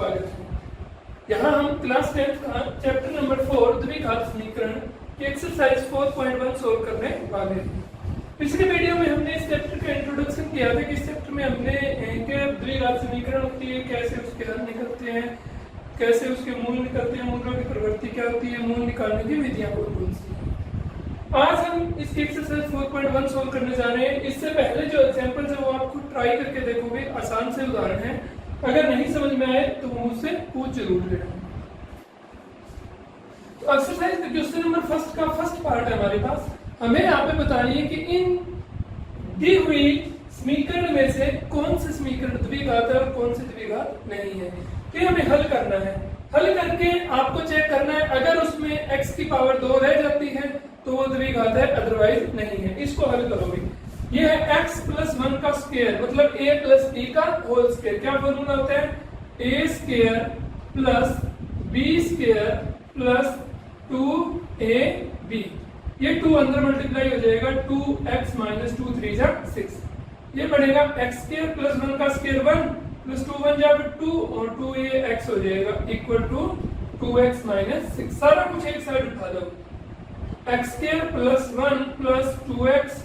स्वागत है। यहाँ हम क्लास 10 का चैप्टर नंबर 4 द्विघात समीकरण की एक्सरसाइज 4.1 सोल्व करने वाले हैं। पिछले वीडियो में हमने इस चैप्टर का इंट्रोडक्शन किया था कि इस चैप्टर में हमने द्विघात समीकरण होती है, कैसे उसके हल निकलते हैं, कैसे उसके मूल निकलते हैं, मूलों की प्रवृत्ति क्या होती है, मूल निकालने की विधियां कौन सी हैं। आज हम इसकी एक्सरसाइज 4.1 सोल्व करने जा रहे हैं। इससे पहले जो एग्जांपल्स है वो आप खुद ट्राई करके देखोगे, आसान से उदाहरण है। अगर नहीं समझ में आए तो मुझसे पूछ जरूर लेना। तो एक्सरसाइज का क्वेश्चन नंबर फर्स्ट का फर्स्ट पार्ट है हमारे पास। हमें यहाँ पे बतानी है कि इन दी हुई समीकरण में से कौन से समीकरण द्विघात है और कौन से द्विघात नहीं है। तो हमें हल करना है। हल करके आपको चेक करना है, अगर उसमें x की पावर 2 रह जाती है तो वो द्विघात है, अदरवाइज नहीं है। इसको हल करोगे। ये है x प्लस 1 का स्क्वायर, मतलब a प्लस b का होल स्क्वायर। क्या फॉर्मूला होता है? a square plus b square plus 2ab। ये 2 अंदर मल्टीप्लाई हो जाएगा, 2x माइनस 2 3 जा 6। ये बढ़ेगा x स्क्वायर प्लस 1 का स्क्वायर 1 प्लस 2 1 जा 2 और 2 ये x हो जाएगा इक्वल टू 2x माइनस 6। सारा कुछ एक साइड उठा दो। x square plus 1 plus 2x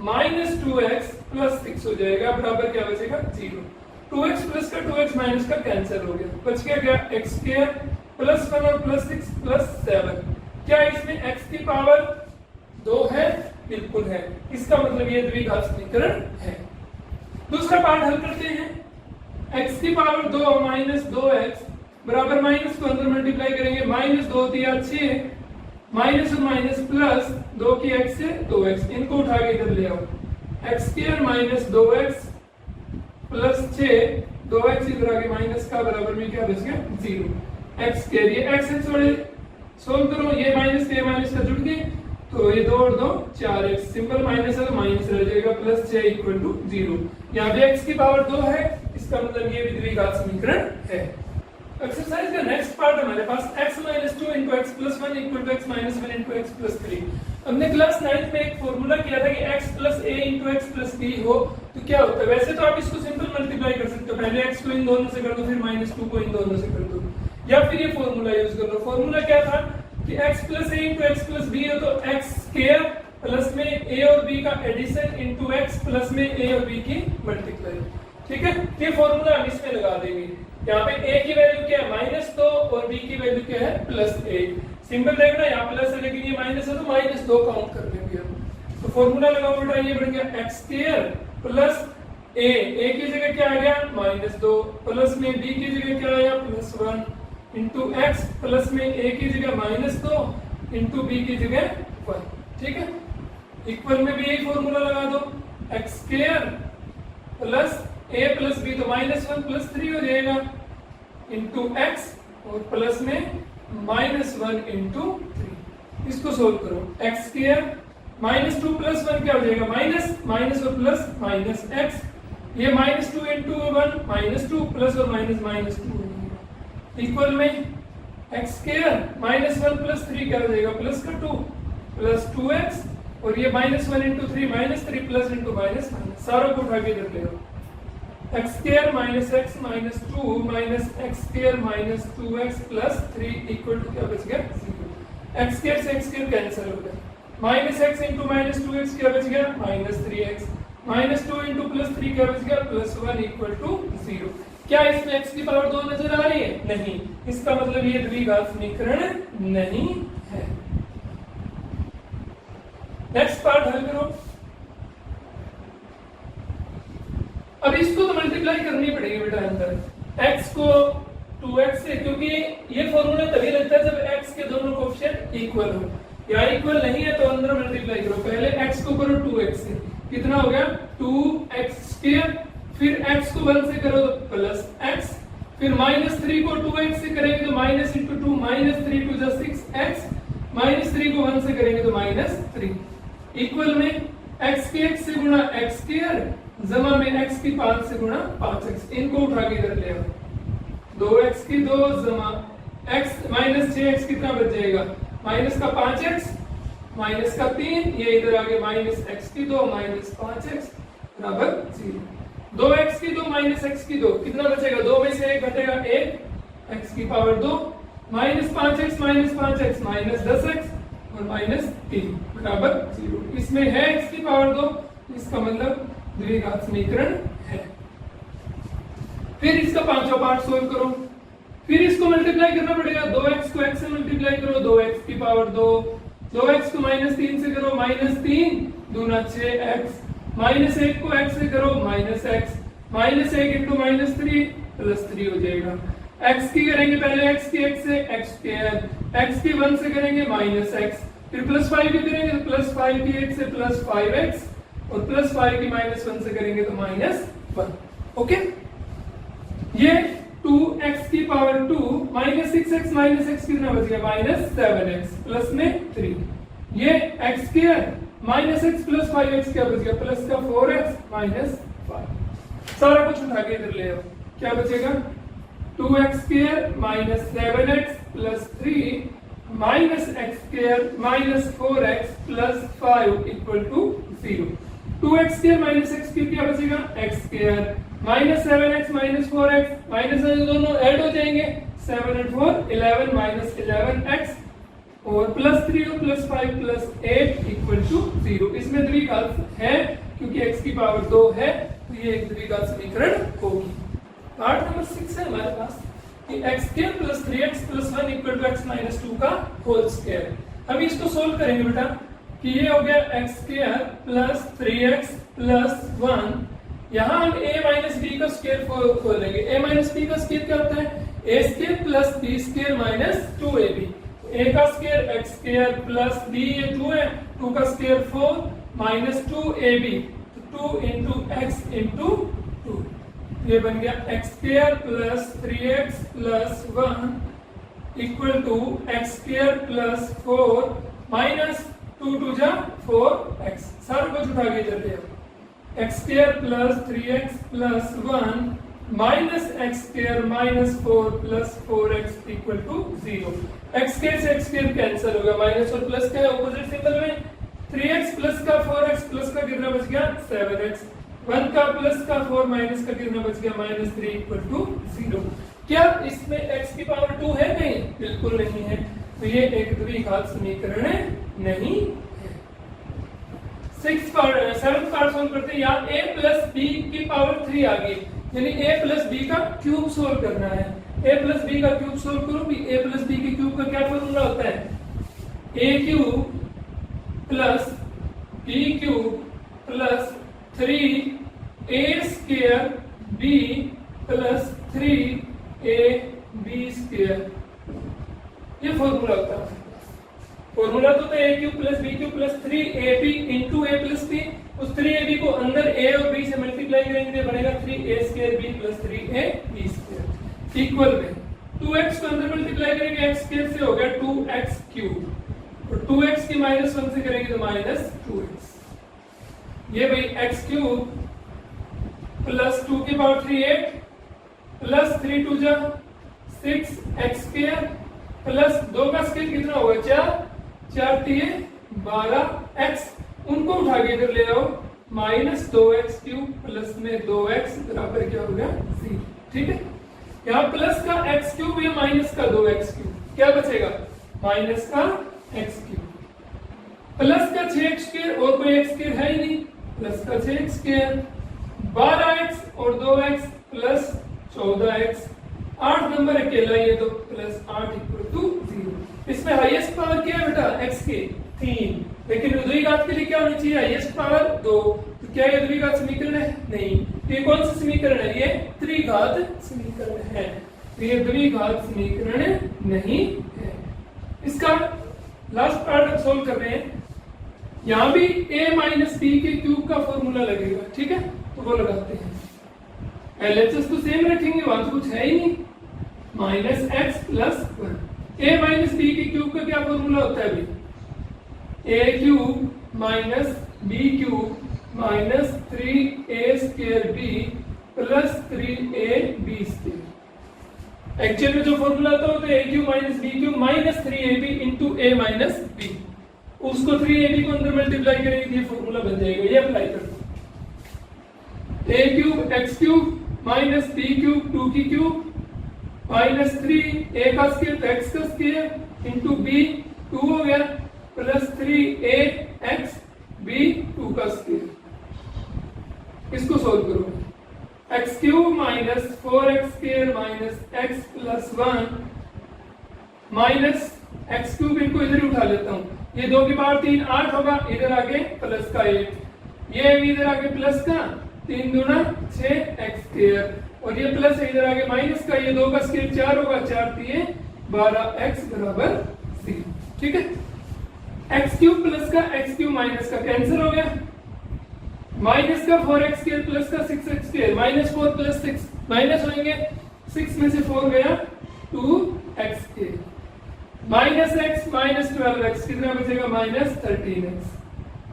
minus 2x plus 6 हो जाएगा, बराबर क्या बचेगा? 0। 2x प्लस का 2x माइनस का कैंसिल हो गया, बच गया क्या? x स्क्वायर प्लस 1 और प्लस 6 प्लस 7। क्या इसमें x की पावर 2 है? बिल्कुल है। इसका मतलब ये द्विघात समीकरण है। दूसरा पार्ट हल करते हैं। x की पावर 2 माइनस 2x बराबर माइनस को अंदर मल्टीप्लाई करेंगे, माइनस 2 दिया 6 माइनस और माइनस प्लस 2 की x से 2x, इनको उठा के इधर ले आओ। x square minus 2x plus 6 2x इधर आगे माइनस का बराबर में क्या बच गया? 0। x स्क्वायर ये x से छोड़े सोल्व करो, ये माइनस के माइनस का जुड़ गए तो ये 2 और 2 4x, सिंपल माइनस है तो माइनस रह जाएगा, प्लस 6 इक्वल टू 0। यहाँ पे x की पावर 2 है, इसका मतलब ये भी द्विघात समीकरण है। एक्सरसाइज का नेक्स्ट पार्ट हमारे पास x minus 2 into x plus 1 equal to x minus 1 into x plus 3। हमने क्लास 9 में एक फॉर्मूला किया था कि x plus a into x plus b हो तो क्या होता है। वैसे तो आप इसको सिंपल मल्टीप्लाई कर सकते हो, पहले x को इन दोनों से कर दो, फिर माइनस 2 को इन दोनों से कर दो, या फिर ये फॉर्मूला यूज कर लो। फॉर्मूला क्या था कि x plus a into x plus b हो तो x स्क्वायर प्लस में a और b का एडिशन इंटू x प्लस में a और b की मल्टीप्लाई। ठीक है, ये फॉर्मूला हम इसमें लगा देंगे। यहाँ पे a की वैल्यू क्या है? माइनस 2 और b की वैल्यू क्या है? प्लस 1। सिंपल देखना, यहाँ प्लस है लेकिन ये माइनस है तो माइनस 2 काउंट कर लेंगे हम। तो फॉर्मूला लगाओ बेटा, ये बन गया x स्क्वायर प्लस a की जगह क्या आ गया? माइनस 2, प्लस में b की जगह क्या आया? प्लस 1 इंटू एक्स प्लस में a की जगह माइनस 2 इंटू b की जगह 1। ठीक है, इक्वल में भी यही फॉर्मूला लगा दो, x square plus a plus b तो माइनस 1 प्लस 3 हो जाएगा इंटू x और प्लस में माइनस 1 इंटू 3। इसको सोल्व करो। x स्क्वायर माइनस 2 प्लस 1 क्या हो जाएगा? माइनस माइनस और प्लस माइनस x, ये माइनस 2 इंटू 1 माइनस 2 प्लस और माइनस माइनस 2 हो जाएगा इक्वल में x स्क्वायर माइनस 1 प्लस 3 क्या हो जाएगा? प्लस का 2 प्लस 2x और ये minus 1 into 3 minus 3 plus into minus minus, सारों को उठा के इधर ले आओ। x square minus x minus 2 minus x square minus 2x plus 3 equal to क्या बच गया? 0। x स्क्वायर से x स्क्वायर कैंसिल हो गया, minus x into minus 2x क्या बच गया? Minus 3x minus 2 into plus 3 क्या बच गया? Plus 1 equal to 0। क्या इसमें x की पावर 2 नजर आ रही है? नहीं। इसका मतलब ये द्विघात समीकरण नहीं है। नेक्स्ट पार्ट हल करो। अब इसको तो मल्टीप्लाई करनी पड़ेगी बेटा अंदर, x को 2x से, क्योंकि ये फॉर्मूला तभी लगता है जब x के दोनों कोएफिशिएंट इक्वल हो। या इक्वल नहीं है तो अंदर मल्टीप्लाई करो। पहले x को करो 2x से, कितना हो गया? 2x स्क्वायर, फिर x को 1 से करो तो प्लस x, फिर माइनस 3 को 2x से करेंगे तो minus into 2 minus 3 2 6x, minus 3 को 1 से करेंगे तो माइनस 3 इक्वल में x के x से गुणा x स्क्वायर जमा में x की 5 से गुणा 5x, इनको उठा के इधर ले आओ। 2x की 2 जमा x माइनस 6x कितना बच जाएगा? माइनस का 5x माइनस का 3, ये इधर आगे माइनस x की 2 माइनस 5x बराबर 0। 2x की 2 माइनस x की 2 कितना बचेगा? 2 में से 1 घटेगा 1, x की power 2 minus 5x minus 10x और माइनस 3 बराबर 0। इसमें है x की पावर 2, इसका मतलब द्विघात समीकरण है। फिर इसका पांचवा पार्ट सोल्व करो, फिर इसको मल्टीप्लाई करना पड़ेगा। 2x को x से मल्टीप्लाई करो, 2x की पावर 2, 2x को माइनस 3 से करो, माइनस 3 दूना 6x, माइनस 1 को x से करो, minus x, minus 1 into minus 3 plus 3 हो जाएगा। x की करेंगे पहले x की x से x स्क्वायर, x की 1 से करेंगे माइनस x, फिर प्लस 5 की करेंगे तो प्लस 5 की 1 से प्लस 5x और प्लस 5 की माइनस 1 से करेंगे तो माइनस 1। ओके, ये 2x की power 2 minus 6x minus x कितना बच गया? माइनस 7x प्लस में 3। ये x square minus x plus 5x क्या बच गया? प्लस का 4x माइनस 5। सारा कुछ उठा के इधर ले आओ, क्या बचेगा? 2x square minus 7x plus 3 minus x square minus 4x plus 5 equal to 0। 2x square minus x cube क्या बचेगा? x square minus 7x minus 4x minus दोनों ऐड हो जाएंगे, 7 और 4 11 माइनस 11x और प्लस 3 और प्लस 5 प्लस 8 इक्वल टू 0। इसमें द्विघात है क्योंकि x की पावर 2 है, तो ये एक द्विघात समीकरण होगी। पार्ट नंबर 6 है हमारे पास कि x square plus 3x plus 1 equal to x minus 2 का होल स्क्वायर। हम इसको सोल्व करेंगे बेटा कि ये हो गया x square plus 3x plus 1, यहाँ हम a माइनस b का स्क्वायर खोलेंगे। a माइनस b का स्क्वायर क्या होता है? a square plus b square minus 2ab। a का square x square plus b ये 2 है, 2 का स्क्वायर 4 माइनस 2ab, तो 2 इंटू x इंटू 2, ये बन गया x square plus 3x plus 1 equal to x square plus 4 minus 2 2 जा 4x। सारा कुछ उठा के इधर ले आओ। x square plus 3x plus 1 minus x square minus 4 plus 4x equal to 0। x square से x स्क्वायर कैंसिल होगा, माइनस और प्लस का ऑपोजिट सिंबल में 3x प्लस का 4x प्लस का कितना बच गया? 7x, 1 का प्लस का 4 माइनस का कितना बच गया? Minus 3 equal to 0। क्या इसमें x की पावर 2 है? नहीं, बिल्कुल नहीं है, तो ये एक द्विघात समीकरण नहीं है। 7th पार्ट सोल्व करते हैं। यहाँ a प्लस b की पावर 3 आ गई, यानी a प्लस b का क्यूब सोल्व करना है। a प्लस b का क्यूब सोल्व करो भी, a प्लस b के क्यूब का क्या फॉर्मूला होता है? a cube plus b cube plus 3a square b plus 3ab square, ये फॉर्मूला होता है। फॉर्मूला तो a cube plus b cube plus 3ab into a plus b, उस 3ab को अंदर a और b से मल्टीप्लाई करेंगे, बनेगा 3a square b plus 3ab square equal में 2x को अंदर मल्टीप्लाई करेंगे x स्क्वायर से, हो गया 2x क्यूब और 2x की माइनस 1 से करेंगे तो माइनस 2x। ये भाई x क्यूब प्लस 2 की पावर 3 8 प्लस 3 2 जा 6 x स्क्वायर प्लस 2 का स्क्वायर कितना होगा? 4, 4 3 12 x, उनको उठा के इधर ले आओ, माइनस 2x क्यूब प्लस में 2x बराबर क्या हो गया? 0। ठीक है, यहाँ प्लस का x क्यूब या माइनस का 2x क्यूब, क्या बचेगा? माइनस का x क्यूब प्लस का 6x स्क्वायर और कोई x स्क्वायर है ही नहीं, प्लस का 6x स्क्वायर 12x और 2x प्लस 14x, 8 नंबर अकेला ये तो प्लस 8 इक्वल टू 0। इसमें हाईएस्ट पावर क्या है बेटा? x की 3, लेकिन द्विघात के लिए क्या होनी चाहिए? Highest power 2। तो क्या ये द्विघात समीकरण है? नहीं। ये कौन सा समीकरण है? ये त्रिघात समीकरण है, तो ये द्विघात समीकरण नहीं है। इसका लास्ट पार्ट हम सोल्व कर रहे हैं। यहां भी a माइनस b के क्यूब का फॉर्मूला लगेगा, ठीक है, तो वो लगाते हैं। LHS तो सेम रखेंगे, वहां तो कुछ है ही नहीं, minus x plus 1। a minus b के क्यूब का क्या फॉर्मूला होता है भाई? a cube minus b cube minus 3a square b plus 3ab square. Actual में जो फॉर्मूला होता है a cube minus b cube minus 3ab into a minus b, उसको 3ab को अंदर मल्टीप्लाई करेंगे, ये फॉर्मूला बन जाएगा। ये अप्लाई कर दो। a cube x cube minus b cube 2 की क्यूब माइनस 3 a का स्क्वायर तो x का स्क्वायर इंटू b 2 हो गया प्लस 3a x b 2 का स्क्वायर। इसको सोल्व करो, x cube minus 4x square minus x plus 1 minus x cube, इनको इधर ही उठा लेता हूं, ये 2 की पावर 3 8 होगा, इधर आगे प्लस का 8, ये भी इधर आगे प्लस का 3 दूना 6x स्क्वायर और ये प्लस है इधर आगे माइनस का, ये 2 का स्क्वायर 4 होगा, 4 3 12x बराबर 3। ठीक है, एक्स क्यूब प्लस का एक्स क्यूब माइनस का कैंसिल हो गया, माइनस का 4x स्क्वायर प्लस का 6x square minus 4 plus 6 minus होंगे, 6 में से 4 गया 2x square minus x minus 12x कितना बचेगा माइनस 13x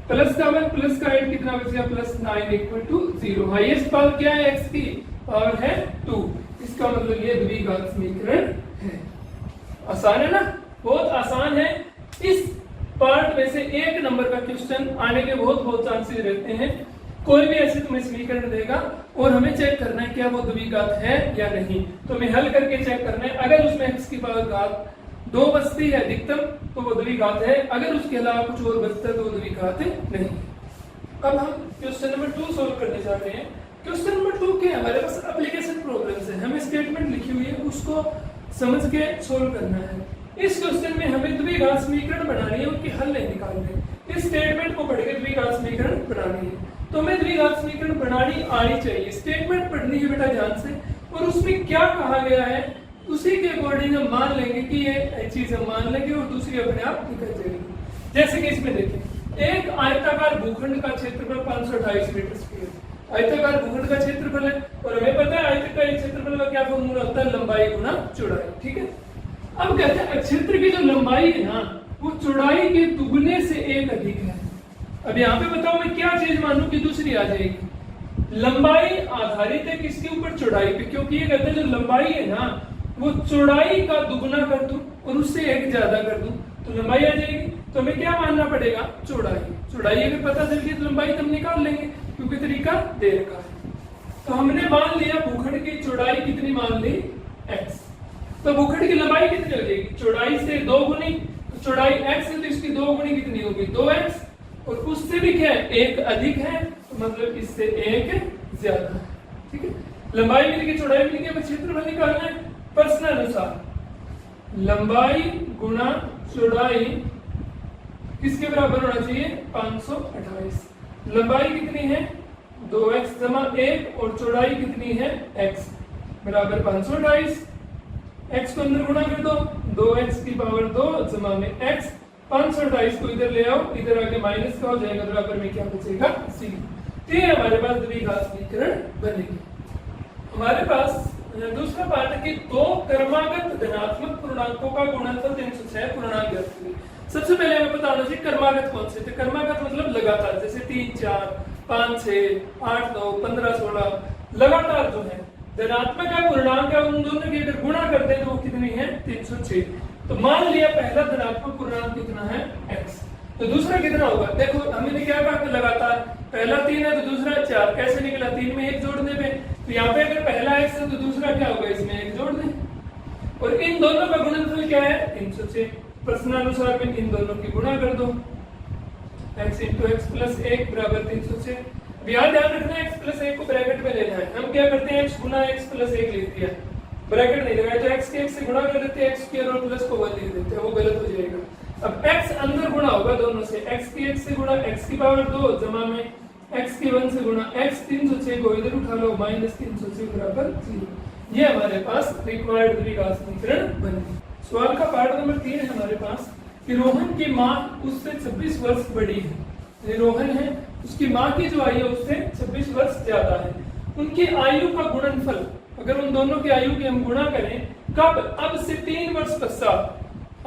प्लस का 1 प्लस का 8 कितना बचेगा plus 9 equal to 0। Highest power क्या है x की पावर है 2, इसका मतलब ये द्विघात समीकरण है। आसान है ना, बहुत आसान है। इस पार्ट में से एक नंबर का क्वेश्चन आने के बहुत चांसेस रहते हैं। कोई भी ऐसे तुम्हें समीकरण देगा और हमें चेक करना है क्या वो द्विघात है या नहीं, तो हमें हल करके चेक करना है। अगर उसमें x की पावर घात 2 बचती है अधिकतम तो वो द्विघात है, अगर उसके अलावा कुछ और बचता है तो वो द्विघात नहीं। अब हम क्वेश्चन नंबर 2 सोल्व करने जा रहे हैं। क्वेश्चन नंबर 2 के हमारे पास एप्लीकेशन प्रॉब्लम्स है, हमें स्टेटमेंट लिखी हुई है उसको समझ के सोल्व करना है। इस क्वेश्चन में हमें द्विघात समीकरण बनानी है, उनके हल नहीं निकालने। इस स्टेटमेंट को पढ़ के द्विघात समीकरण बनानी है, तो हमें द्विघात समीकरण बनानी आनी चाहिए। स्टेटमेंट पढ़नी है बेटा ध्यान से, और उसमें क्या कहा गया है उसी के अकॉर्डिंग हम मान लेंगे कि ये चीज हम मान लेंगे और दूसरी अपने आप निकल जाएगी। जैसे कि इसमें देखें, एक आयताकार भूखंड का क्षेत्रफल 528 मीटर स्क्वायर आयताकार भूखंड का क्षेत्रफल है, और हमें पता है आयताकार क्षेत्रफल का क्या फॉर्मूला होता है, लंबाई गुना चौड़ाई। ठीक है, अब कहते हैं क्षेत्र की जो लंबाई है ना वो चौड़ाई के दुगने से 1 अधिक है। अब यहाँ पे बताओ मैं क्या चीज मानूं कि दूसरी आ जाएगी। लंबाई आधारित है किसके ऊपर, चौड़ाई पे, क्योंकि ये कहते हैं जो लंबाई है ना वो चौड़ाई का दुगना कर दूं और उससे 1 ज्यादा कर दूं तो लंबाई आ जाएगी। तो हमें क्या मानना पड़ेगा, चौड़ाई। चौड़ाई अगर पता चल गई तो लंबाई तो हम निकाल लेंगे क्योंकि तरीका दे रखा है। तो हमने मान लिया भूखंड की चौड़ाई कितनी मान ली x, तो भूखंड की लंबाई कितनी हो जाएगी, चौड़ाई से 2 गुनी, तो चौड़ाई x है तो इसकी 2 गुनी कितनी होगी 2x, और उससे भी क्या है 1 अधिक है तो मतलब इससे 1 ज्यादा है। ठीक है, लंबाई मिल गई चौड़ाई मिल गई, अब क्षेत्रफल निकालना है प्रश्न अनुसार। लंबाई गुना चौड़ाई किसके बराबर होना चाहिए 528। लंबाई कितनी है 2x जमा 1 और चौड़ाई कितनी है x बराबर 528। x को अंदर गुणा कर दो, 2x की पावर 2 जमा में x, 528 को इधर ले आओ, इधर आके माइनस का हो जाएगा, बराबर में क्या बचेगा c। तो ये हमारे पास द्विघात समीकरण बनेगी। हमारे पास दूसरा पार्ट है कि 2 क्रमागत धनात्मक पूर्णांकों का गुणनफल 306 पूर्णांक ज्ञात करें। सबसे पहले हमें पता होना चाहिए क्रमागत कौन से थे। क्रमागत मतलब लगातार, जैसे 3 4 5 6 8 9 15 16 लगातार जो है धनात्मक है पूर्णांक है, उन दोनों की अगर गुणा करते हैं तो वो कितनी है 306। तो मान लिया पहला धनात्मक पूर्णांक कितना है x, तो दूसरा कितना होगा, देखो हमने क्या कहा लगातार, पहला 3 है तो दूसरा 4, कैसे निकला 3 में 1 जोड़ने पे, तो यहाँ पे अगर पहला x है तो दूसरा क्या होगा इसमें 1 जोड़ दें, और इन दोनों का गुणनफल क्या है 306। प्रश्नानुसार में इन दोनों की गुणा कर दो, x इंटू एक्स प्लस 1 बराबर 306। यहाँ ध्यान रखना है x प्लस 1 को ब्रैकेट में लेना है। हम क्या करते हैं x गुना x प्लस 1 लिख दिया, ब्रैकेट नहीं लगाया तो x के x से गुणा कर देते हैं, x स्क्वायर और प्लस को 1 लिख देते हैं, वो गलत हो जाएगा। अब x अंदर गुणा होगा दोनों से, x की x से गुणा x की पावर 2 जमा में x की 1 से गुणा x, 306 को इधर उठा लो माइनस 306 बराबर 0। ये हमारे पास रिक्वायर्ड द्विघात समीकरण बन गई। सवाल का पार्ट नंबर 3 है हमारे पास कि रोहन की माँ उससे 26 वर्ष बड़ी है। ये रोहन है, उसकी माँ की जो आयु है उससे 26 वर्ष ज्यादा है। उनकी आयु का गुणनफल, अगर उन दोनों की आयु की हम गुणा करें कब, अब से 3 वर्ष पश्चात,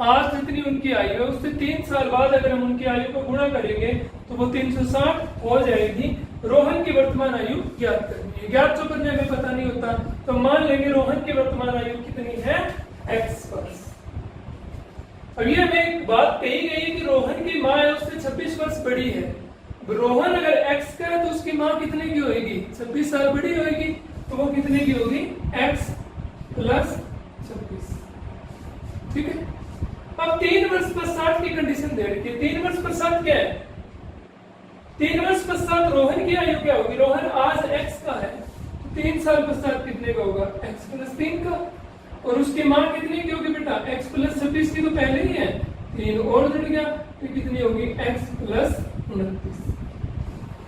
आज जितनी उनकी आयु है उससे 3 साल बाद अगर हम उनकी आयु को गुणा करेंगे तो वो 360 हो जाएगी। रोहन की वर्तमान आयु ज्ञात करनी है, ज्ञात जो करने में पता नहीं होता, तो मान लेंगे रोहन की वर्तमान आयु कितनी है x वर्ष। अब ये हमें एक बात कही गई है कि रोहन की माँ है उससे 26 वर्ष बड़ी है, रोहन अगर x का है तो उसकी माँ कितने की होगी? 26 साल बड़ी होगी, तो वो कितने की होगी? x plus 26। ठीक है। अब 3 वर्ष पश्चात की कंडीशन दे रखी है। 3 वर्ष पश्चात क्या है? 3 वर्ष पश्चात रोहन की आयु क्या होगी? रोहन आज x का है, 3 साल पश्चात कितने का होगा? x प्लस 3 का। और उसकी माँ कितनी की होगी बेटा? x प्लस 26 की तो पहले ही है, 3 और जुड़ गया तो कितनी होगी? x plus 29।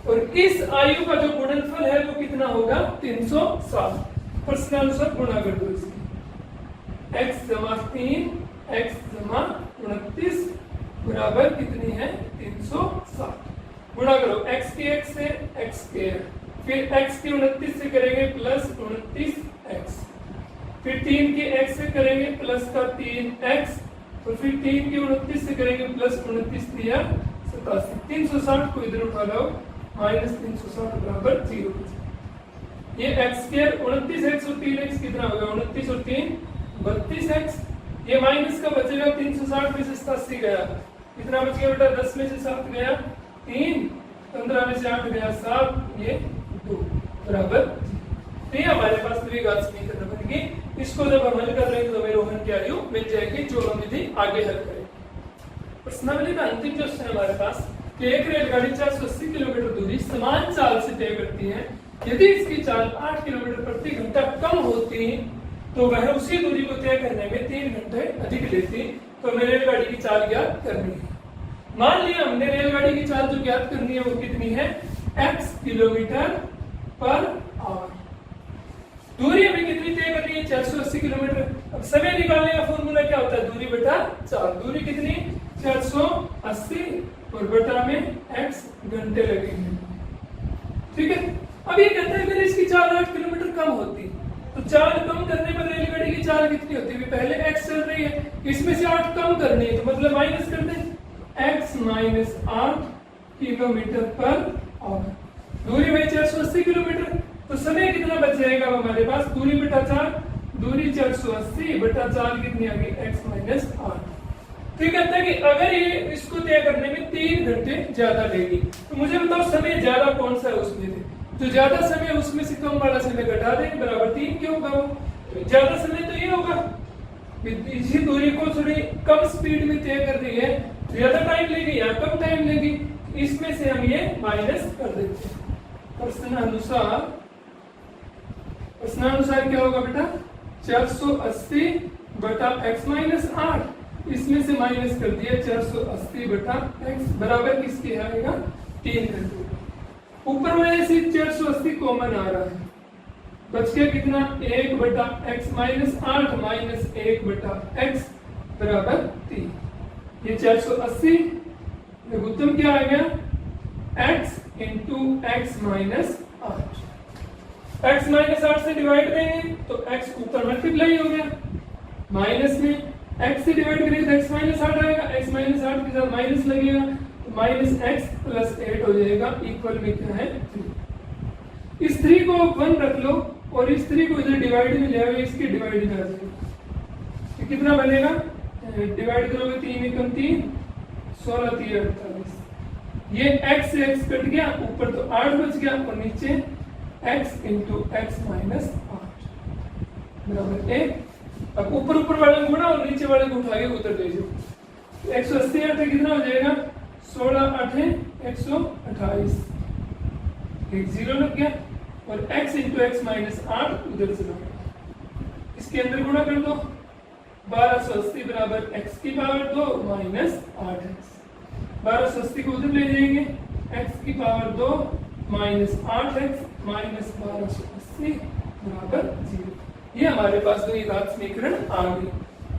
और इस आयु का जो गुणनफल है वो कितना होगा? 360। प्रश्नानुसार गुणा कर दो इसकी। x जमा 3 x जमा 29 बराबर कितनी है? 360। गुणा करो x की x से x के, फिर x की 29 से करेंगे प्लस 29x, फिर 3 की x से करेंगे प्लस का 3x, और फिर 3 की 29 से करेंगे प्लस 29 दिया 87। 360 को इधर उठा लो, माइनस 360 बराबर 0। ये x स्क्वायर 29x और 3x कितना होगा? 29 और 3 32x। ये माइनस का बचेगा 360 में से 87 गया, कितना बच गया बेटा? 10 में से 7 गया 3, 15 में से 8 गया 7, ये 2 बराबर। तो ये हमारे पास द्विघात समीकरण बनेगी। इसको जब हम हल कर लेंगे तो हमें रोहन की आयु मिल जाएगी, जो हम विधि आगे हल करेंगे। प्रश्नावली का अंतिम क्वेश्चन है हमारे पास कि एक रेलगाड़ी 480 किलोमीटर दूरी समान चाल से तय करती है। यदि इसकी चाल 8 किलोमीटर प्रति घंटा कम होती तो वह उसी दूरी को तय करने में 3 घंटे अधिक लेती। तो हमें रेलगाड़ी की चाल ज्ञात करनी है। मान लिया हमने रेलगाड़ी की चाल जो ज्ञात करनी है वो कितनी है? x kilometre per hour. दूरी हमें कितनी तय करनी है? 480 किलोमीटर। अब समय निकालने का फॉर्मूला क्या होता है? दूरी बटा चाल। दूरी कितनी? 480 और बटा में x घंटे लगेंगे। ठीक है। अब ये कहते हैं अगर इसकी चाल 8 किलोमीटर कम होती तो चाल कम करने पर रेलगाड़ी की चाल कितनी होती है? पहले x चल रही है, इसमें से 8 कम करनी है तो मतलब माइनस कर दें, x minus 8 kilometre per hour. दूरी में 480 किलोमीटर, तो समय कितना बच जाएगा हमारे पास? दूरी बटा 4, दूरी 480 बटा 4 कितनी आ गई? x minus 8। तो ये कहता है कि अगर ये इसको तय करने में 3 घंटे ज्यादा लेगी तो मुझे बताओ समय ज्यादा कौन सा है उसमें से? जो ज्यादा समय उसमें से कम वाला समय घटा दें, बराबर 3 क्यों होगा? वो ज्यादा समय तो ये होगा, इसी दूरी को थोड़ी कम स्पीड में तय कर रही है, ज्यादा टाइम लेगी या कम टाइम लेगी, इसमें से हम ये माइनस कर देते हैं। प्रश्नानुसार क्या होगा बेटा? 480 बटा x माइनस 8, इसमें से माइनस कर दिया 480 बटा x बराबर किसके आएगा? 3 घंटे। ऊपर में से 480 कॉमन आ रहा है, बच गया कितना? 1 बटा x माइनस 8 माइनस 1 बटा x बराबर 3। ये 480 लघुत्तम क्या आ गया? x into x minus 8। x minus 8 से डिवाइड करेंगे तो x ऊपर मल्टीप्लाई हो गया, माइनस में x से डिवाइड करेंगे तो x माइनस 8 आएगा, x माइनस 8 के साथ माइनस लगेगा तो माइनस x प्लस 8 हो जाएगा, इक्वल में क्या है? 3। इस 3 को 1 रख लो और इस 3 को इधर डिवाइड में ले आओ, इसके डिवाइड में आ जाएगा तो कितना बनेगा? डिवाइड करोगे 3 एकम 3, 16 3 48। ये x से x कट गया, ऊपर तो 8 बच गया और नीचे x इंटू x माइनस 8 बराबर 1। अब ऊपर ऊपर वाले को गुणा और नीचे वाले को उठा के उधर ले जाओ। 180 8 कितना हो जाएगा? 16 8 128, एक 0 लग गया और x इंटू x माइनस 8 उधर से लग गया। इसके अंदर गुणा कर दो, 1280 बराबर x की पावर 2 माइनस 8x। 1280 को उधर ले जाएंगे, x की पावर 2 माइनस 8x माइनस 1280 बराबर 0। ये हमारे पास द्विघात समीकरण आ गई।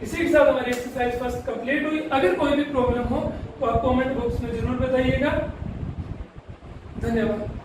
इसी के साथ हमारी एक्सरसाइज फर्स्ट कंप्लीट हुई। अगर कोई भी प्रॉब्लम हो तो आप कमेंट बॉक्स में जरूर बताइएगा। धन्यवाद।